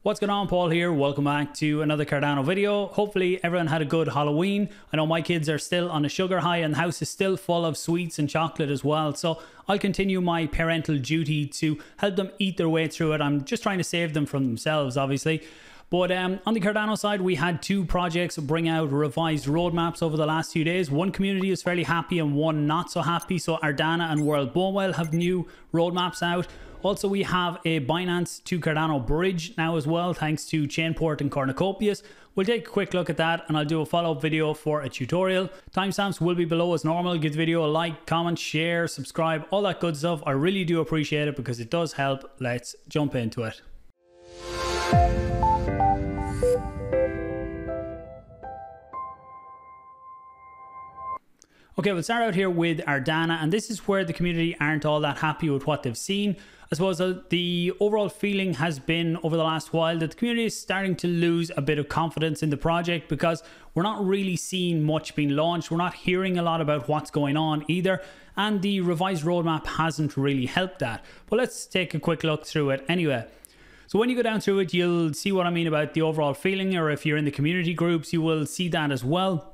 What's going on, Paul here? Welcome back to another Cardano video. Hopefully everyone had a good Halloween. I know my kids are still on a sugar high and the house is still full of sweets and chocolate as well. So I'll continue my parental duty to help them eat their way through it. I'm just trying to save them from themselves, obviously. But on the Cardano side, we had two projects bring out revised roadmaps over the last few days. One community is fairly happy and one not so happy. So Ardana and World Mobile have new roadmaps out. Also, we have a Binance to Cardano bridge now as well, thanks to chainport and Cornucopias. We'll take a quick look at that and I'll do a follow-up video for a tutorial. Timestamps will be below as normal. Give the video a like, comment, share, subscribe, all that good stuff. I really do appreciate it because it does help. Let's jump into it. Okay, we'll start out here with Ardana, and this is where the community aren't all that happy with what they've seen. I suppose the overall feeling has been over the last while that the community is starting to lose a bit of confidence in the project because we're not really seeing much being launched. We're not hearing a lot about what's going on either, and the revised roadmap hasn't really helped that. But let's take a quick look through it anyway. So when you go down through it, you'll see what I mean about the overall feeling, or if you're in the community groups, you will see that as well.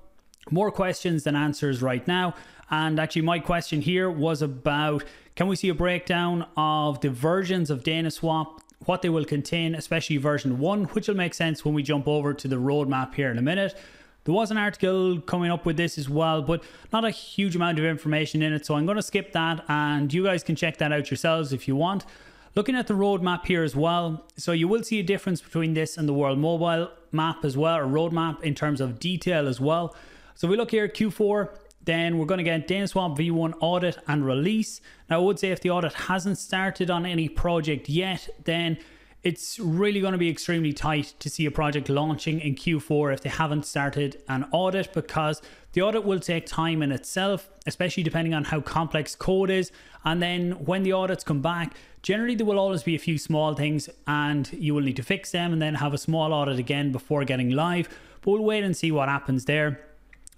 More questions than answers right now. And actually my question here was about, can we see a breakdown of the versions of DanaSwap, what they will contain, especially version 1, which will make sense when we jump over to the roadmap here in a minute. There was an article coming up with this as well, but not a huge amount of information in it, so I'm going to skip that and you guys can check that out yourselves if you want. Looking at the roadmap here as well, so you will see a difference between this and the World Mobile map as well, or roadmap in terms of detail as well. So if we look here at Q4, then we're going to get DanaSwap V1 audit and release. Now I would say if the audit hasn't started on any project yet, then it's really going to be extremely tight to see a project launching in Q4 if they haven't started an audit, because the audit will take time in itself, especially depending on how complex code is. And then when the audits come back, generally there will always be a few small things and you will need to fix them and then have a small audit again before getting live. But we'll wait and see what happens there.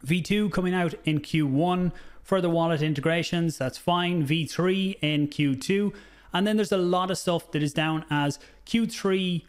V2 coming out in Q1, further wallet integrations, that's fine. V3 in Q2, and then there's a lot of stuff that is down as Q3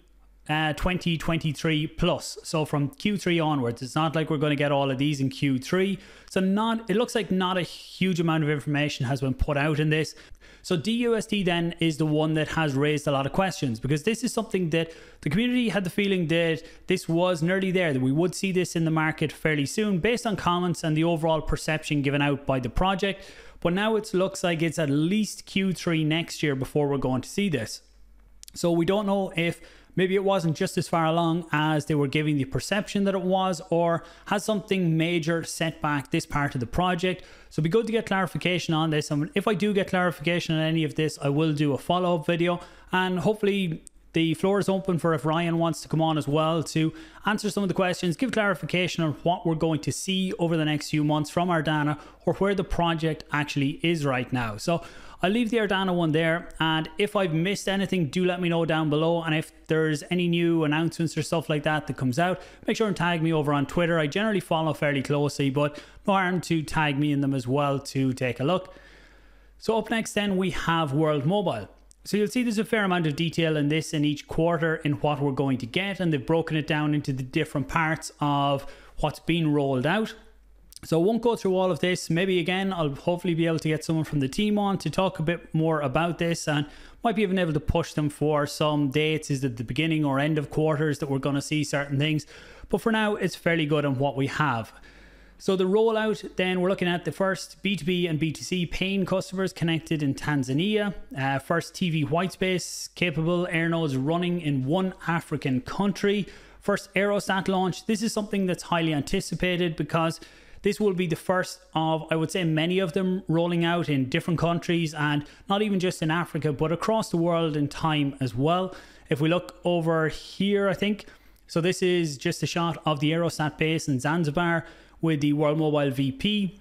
2023 plus. So from Q3 onwards, it's not like we're going to get all of these in Q3. So it looks like not a huge amount of information has been put out in this. So DUSD then is the one that has raised a lot of questions, because this is something that the community had the feeling that this was nearly there, that we would see this in the market fairly soon based on comments and the overall perception given out by the project. But now it looks like it's at least Q3 next year before we're going to see this. So we don't know if maybe it wasn't just as far along as they were giving the perception that it was, or has something major set back this part of the project. So it'd be good to get clarification on this. And if I do get clarification on any of this, I will do a follow-up video, and hopefully the floor is open for if Ryan wants to come on as well to answer some of the questions, give clarification on what we're going to see over the next few months from Ardana, or where the project actually is right now. So I'll leave the Ardana one there, and if I've missed anything, do let me know down below. And if there's any new announcements or stuff like that that comes out, make sure and tag me over on Twitter. I generally follow fairly closely, but no harm to tag me in them as well to take a look. So up next then we have World Mobile. So you'll see there's a fair amount of detail in this in each quarter in what we're going to get, and they've broken it down into the different parts of what's been rolled out. So I won't go through all of this. Maybe again, I'll hopefully be able to get someone from the team on to talk a bit more about this, and might be even able to push them for some dates. Is it the beginning or end of quarters that we're going to see certain things? But for now, it's fairly good on what we have. So the rollout, then we're looking at the first B2B and B2C paying customers connected in Tanzania. First TV whitespace capable airnodes running in one African country. First Aerostat launch. This is something that's highly anticipated because this will be the first of, I would say, many of them rolling out in different countries, and not even just in Africa, but across the world in time as well. If we look over here, I think, so this is just a shot of the Aerostat base in Zanzibar with the World Mobile VP.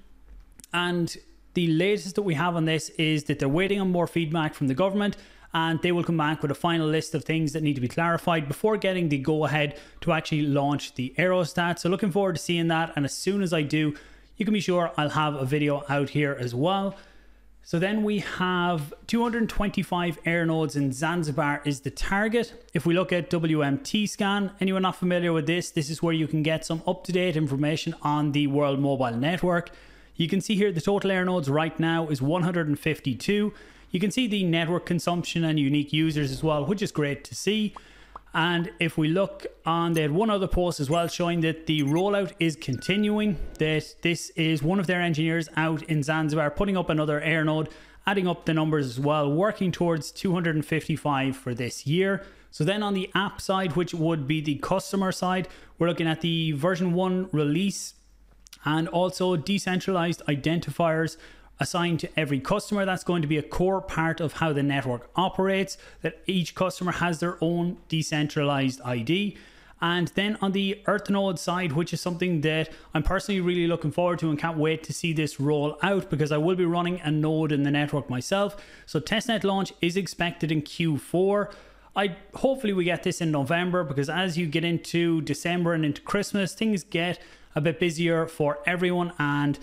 And the latest that we have on this is that they're waiting on more feedback from the government, and they will come back with a final list of things that need to be clarified before getting the go ahead to actually launch the Aerostat. So looking forward to seeing that, and as soon as I do, you can be sure I'll have a video out here as well. So then we have 225 air nodes in Zanzibar is the target. If we look at WMT scan, anyone not familiar with this, this is where you can get some up-to-date information on the World Mobile Network. You can see here the total air nodes right now is 152. You can see the network consumption and unique users as well, which is great to see. And if we look on, they had one other post as well showing that the rollout is continuing, that this is one of their engineers out in Zanzibar putting up another air node, adding up the numbers as well, working towards 255 for this year. So then on the app side, which would be the customer side, we're looking at the version 1 release and also decentralized identifiers assigned to every customer. That's going to be a core part of how the network operates, that each customer has their own decentralized ID. And then on the Earth node side, which is something that I'm personally really looking forward to and can't wait to see this roll out, because I will be running a node in the network myself. So testnet launch is expected in Q4. Hopefully we get this in November, because as you get into December and into Christmas, things get a bit busier for everyone, and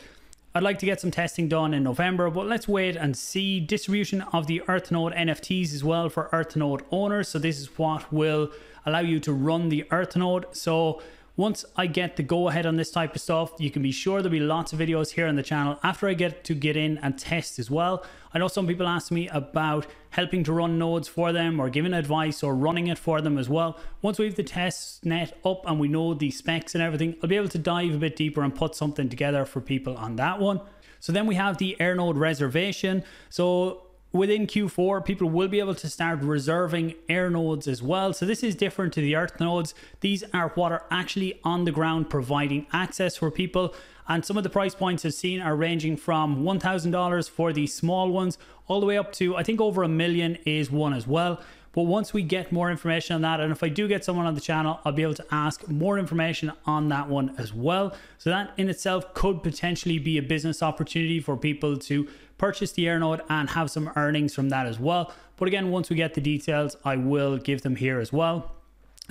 I'd like to get some testing done in November, but let's wait and see. Distribution of the Earth node NFTs as well for Earth node owners. So this is what will allow you to run the Earth node. So once I get the go ahead on this type of stuff, you can be sure there'll be lots of videos here on the channel after I get to get in and test as well. I know some people ask me about helping to run nodes for them or giving advice or running it for them as well. Once we have the test net up and we know the specs and everything, I'll be able to dive a bit deeper and put something together for people on that one. So then we have the air node reservation. So within Q4, people will be able to start reserving air nodes as well. So this is different to the Earth nodes. These are what are actually on the ground providing access for people. And some of the price points I've seen are ranging from $1,000 for the small ones all the way up to, I think, over $1 million is one as well. But once we get more information on that, and if I do get someone on the channel, I'll be able to ask more information on that one as well. So that in itself could potentially be a business opportunity for people to purchase the air node and have some earnings from that as well. But again, once we get the details, I will give them here as well.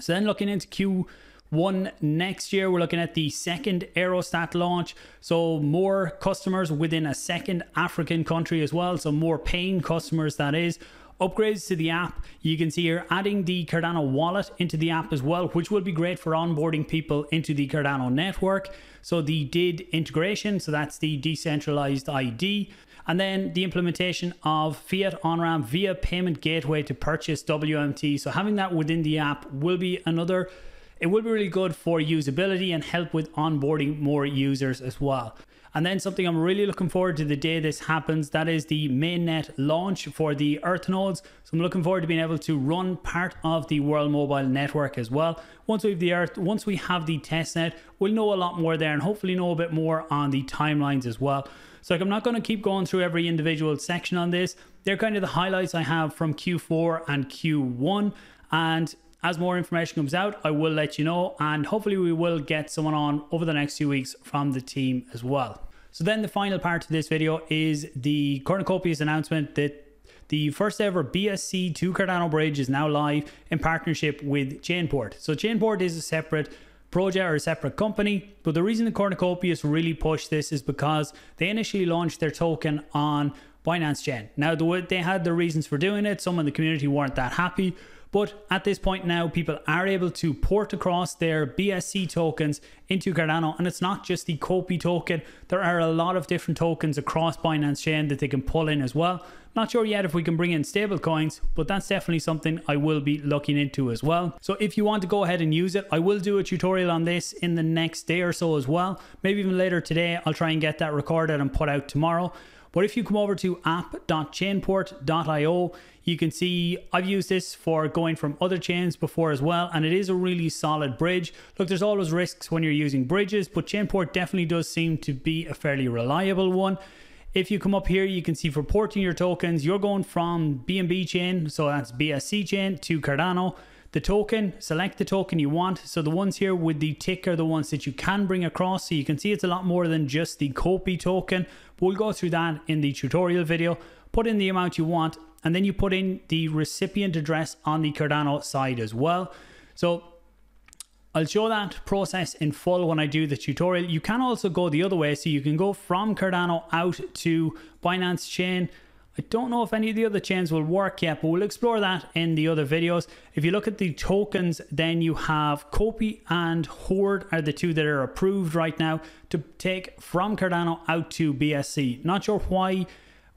So then looking into Q1 next year, we're looking at the second Aerostat launch. So more customers within a second African country as well. So more paying customers, that is. Upgrades to the app, you can see here adding the Cardano wallet into the app as well, which will be great for onboarding people into the Cardano network. So the DID integration, so that's the decentralized ID. And then the implementation of fiat on-ramp via payment gateway to purchase WMT. So having that within the app will be another, it will be really good for usability and help with onboarding more users as well. And then something I'm really looking forward to the day this happens, that is the mainnet launch for the Earth nodes. So I'm looking forward to being able to run part of the World Mobile Network as well. Once we have the Earth, once we have the testnet, we'll know a lot more there and hopefully know a bit more on the timelines as well. So like, I'm not going to keep going through every individual section on this. They're kind of the highlights I have from Q4 and Q1. And as more information comes out, I will let you know. And hopefully we will get someone on over the next few weeks from the team as well. So then the final part of this video is the Cornucopias announcement that the first ever BSC to Cardano bridge is now live in partnership with chainport. So chainport is a separate project or a separate company, but the reason the Cornucopias really pushed this is because they initially launched their token on Binance Chain. Now they had their reasons for doing it. Some in the community weren't that happy. But at this point now, people are able to port across their BSC tokens into Cardano. And it's not just the Copi token. There are a lot of different tokens across Binance Chain that they can pull in as well. Not sure yet if we can bring in stable coins, but that's definitely something I will be looking into as well. So if you want to go ahead and use it, I will do a tutorial on this in the next day or so as well. Maybe even later today, I'll try and get that recorded and put out tomorrow. But if you come over to app.chainport.io, you can see I've used this for going from other chains before as well, and it is a really solid bridge. Look, there's always risks when you're using bridges, but chainport definitely does seem to be a fairly reliable one. If you come up here, you can see for porting your tokens, you're going from BNB chain, so that's BSC chain, to Cardano. The token, select the token you want. So the ones here with the tick are the ones that you can bring across. So you can see it's a lot more than just the Copi token. But we'll go through that in the tutorial video. Put in the amount you want, and then you put in the recipient address on the Cardano side as well. So I'll show that process in full when I do the tutorial. You can also go the other way. So you can go from Cardano out to Binance Chain I don't know if any of the other chains will work yet, but we'll explore that in the other videos. If you look at the tokens, then you have Copi and Horde are the two that are approved right now to take from Cardano out to BSC. Not sure why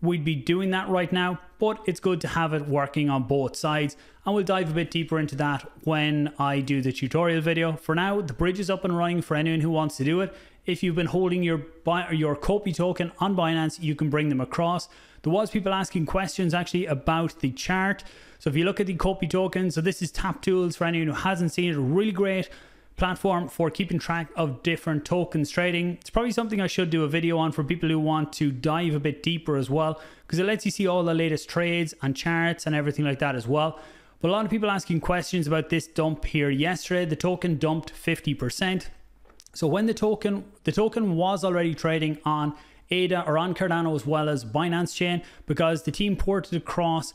we'd be doing that right now, but it's good to have it working on both sides, and we'll dive a bit deeper into that when I do the tutorial video. For now, the bridge is up and running for anyone who wants to do it. If you've been holding your Copi token on Binance, you can bring them across. There was people asking questions actually about the chart. So if you look at the Copi token, so this is Tap Tools for anyone who hasn't seen it, a really great platform for keeping track of different tokens trading. It's probably something I should do a video on for people who want to dive a bit deeper as well, because it lets you see all the latest trades and charts and everything like that as well. But a lot of people asking questions about this dump here yesterday. The token dumped 50%. So when the token was already trading on ADA or on Cardano as well as Binance chain, because the team ported across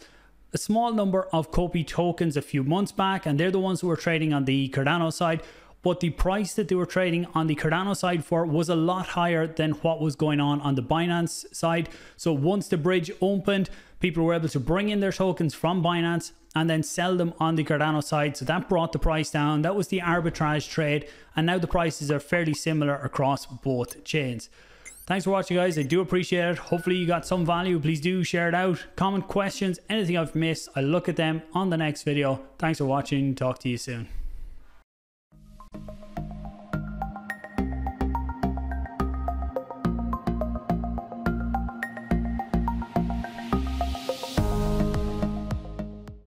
a small number of Copi tokens a few months back, and they're the ones who were trading on the Cardano side. But the price that they were trading on the Cardano side for was a lot higher than what was going on the Binance side. So once the bridge opened, people were able to bring in their tokens from Binance and then sell them on the Cardano side. So that brought the price down. That was the arbitrage trade. And now the prices are fairly similar across both chains. Thanks for watching, guys. I do appreciate it. Hopefully you got some value. Please do share it out. Comment questions, anything I've missed, I'll look at them on the next video. Thanks for watching. Talk to you soon.